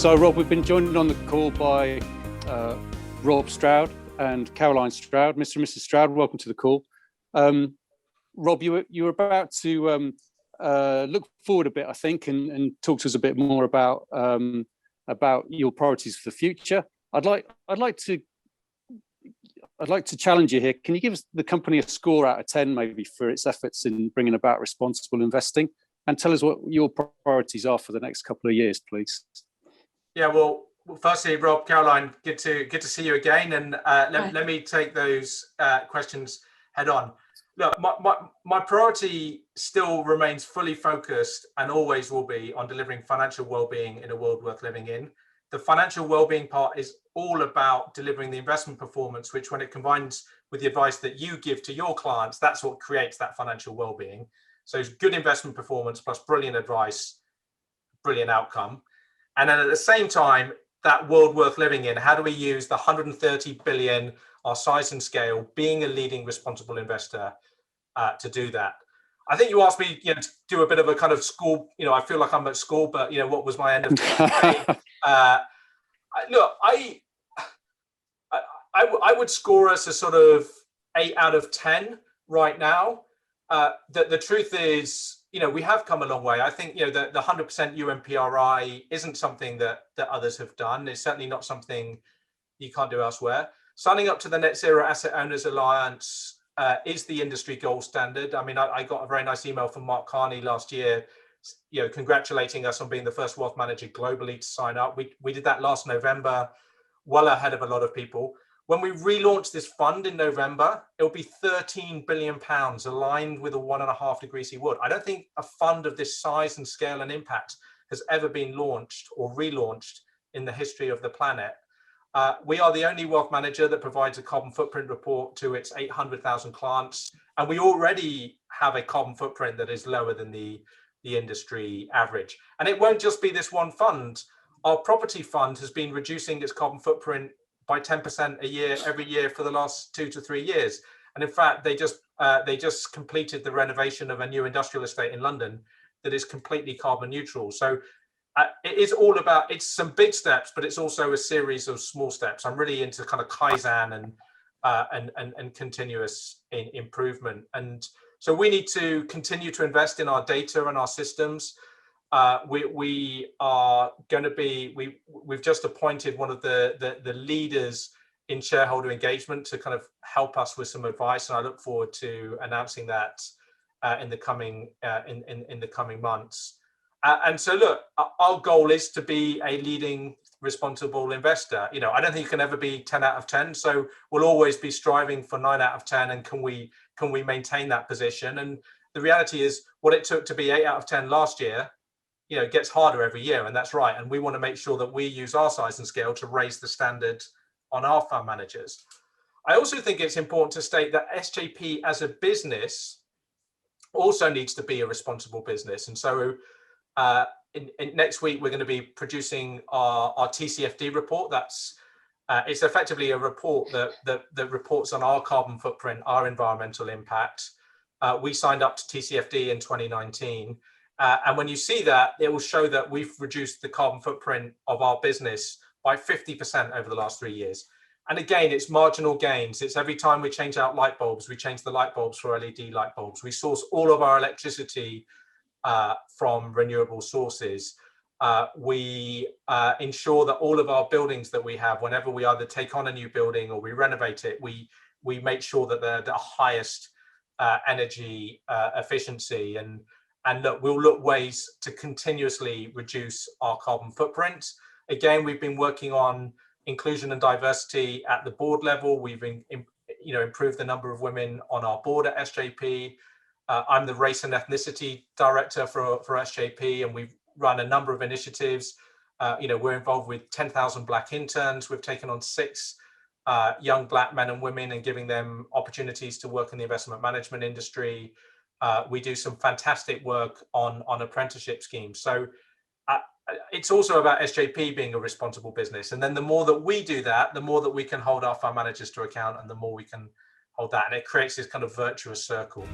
So, Rob, we've been joined on the call by Rob Stroud and Caroline Stroud. Mr. and Mrs. Stroud, welcome to the call. Rob, you were about to look forward a bit, I think, and talk to us a bit more about your priorities for the future. I'd like to challenge you here. Can you give us the company a score out of 10, maybe, for its efforts in bringing about responsible investing, and tell us what your priorities are for the next couple of years, please? Yeah, well, firstly, Rob, Caroline, good to see you again, and let me take those questions head on. Look, my priority still remains fully focused and always will be on delivering financial well-being in a world worth living in. The financial well-being part is all about delivering the investment performance, which, when it combines with the advice that you give to your clients, that's what creates that financial well-being. So it's good investment performance plus brilliant advice, brilliant outcome. And then at the same time, that world worth living in, how do we use the 130 billion, our size and scale, being a leading responsible investor to do that? I think you asked me, to do a bit of a kind of school, I feel like I'm at school, but what was my end of day? Look, I would score us a sort of 8 out of 10 right now. The truth is, we have come a long way. I think, the 100% UNPRI isn't something that others have done. It's certainly not something you can't do elsewhere. Signing up to the Net Zero Asset Owners Alliance is the industry gold standard. I mean, I got a very nice email from Mark Carney last year, congratulating us on being the first wealth manager globally to sign up. We did that last November, well ahead of a lot of people. When we relaunch this fund in November, it'll be £13 billion aligned with a 1.5 degree C wood. I don't think a fund of this size and scale and impact has ever been launched or relaunched in the history of the planet. We are the only wealth manager that provides a carbon footprint report to its 800,000 clients. And we already have a carbon footprint that is lower than the industry average. And it won't just be this one fund. Our property fund has been reducing its carbon footprint by 10% a year, every year for the last 2 to 3 years. And in fact, they just completed the renovation of a new industrial estate in London that is completely carbon neutral. So it is all about, it's some big steps, but it's also a series of small steps. I'm really into kind of Kaizen and continuous improvement. And so we need to continue to invest in our data and our systems. We are going to be, we've just appointed one of the leaders in shareholder engagement to kind of help us with some advice, and I look forward to announcing that in the coming months. And so, look, our goal is to be a leading responsible investor. I don't think you can ever be 10 out of 10. So we'll always be striving for 9 out of 10. And can we maintain that position? And the reality is, what it took to be 8 out of 10 last year, it gets harder every year, and that's right. And we want to make sure that we use our size and scale to raise the standard on our fund managers. I also think it's important to state that SJP as a business also needs to be a responsible business. And so in next week, we're going to be producing our TCFD report. It's effectively a report that reports on our carbon footprint, our environmental impact. We signed up to TCFD in 2019. And when you see that, it will show that we've reduced the carbon footprint of our business by 50% over the last 3 years. And again, it's marginal gains. It's every time we change out light bulbs, we change the light bulbs for LED light bulbs. We source all of our electricity from renewable sources. We ensure that all of our buildings that we have, whenever we either take on a new building or we renovate it, we make sure that they're the highest energy efficiency. And look, we'll look ways to continuously reduce our carbon footprint. Again, we've been working on inclusion and diversity at the board level. We've improved the number of women on our board at SJP. I'm the race and ethnicity director for SJP, and we've run a number of initiatives. We're involved with 10,000 Black interns. We've taken on 6 young Black men and women and giving them opportunities to work in the investment management industry. We do some fantastic work on apprenticeship schemes. So it's also about SJP being a responsible business. And then the more that we do that, the more that we can hold our fund managers to account, and the more we can hold that. And it creates this kind of virtuous circle.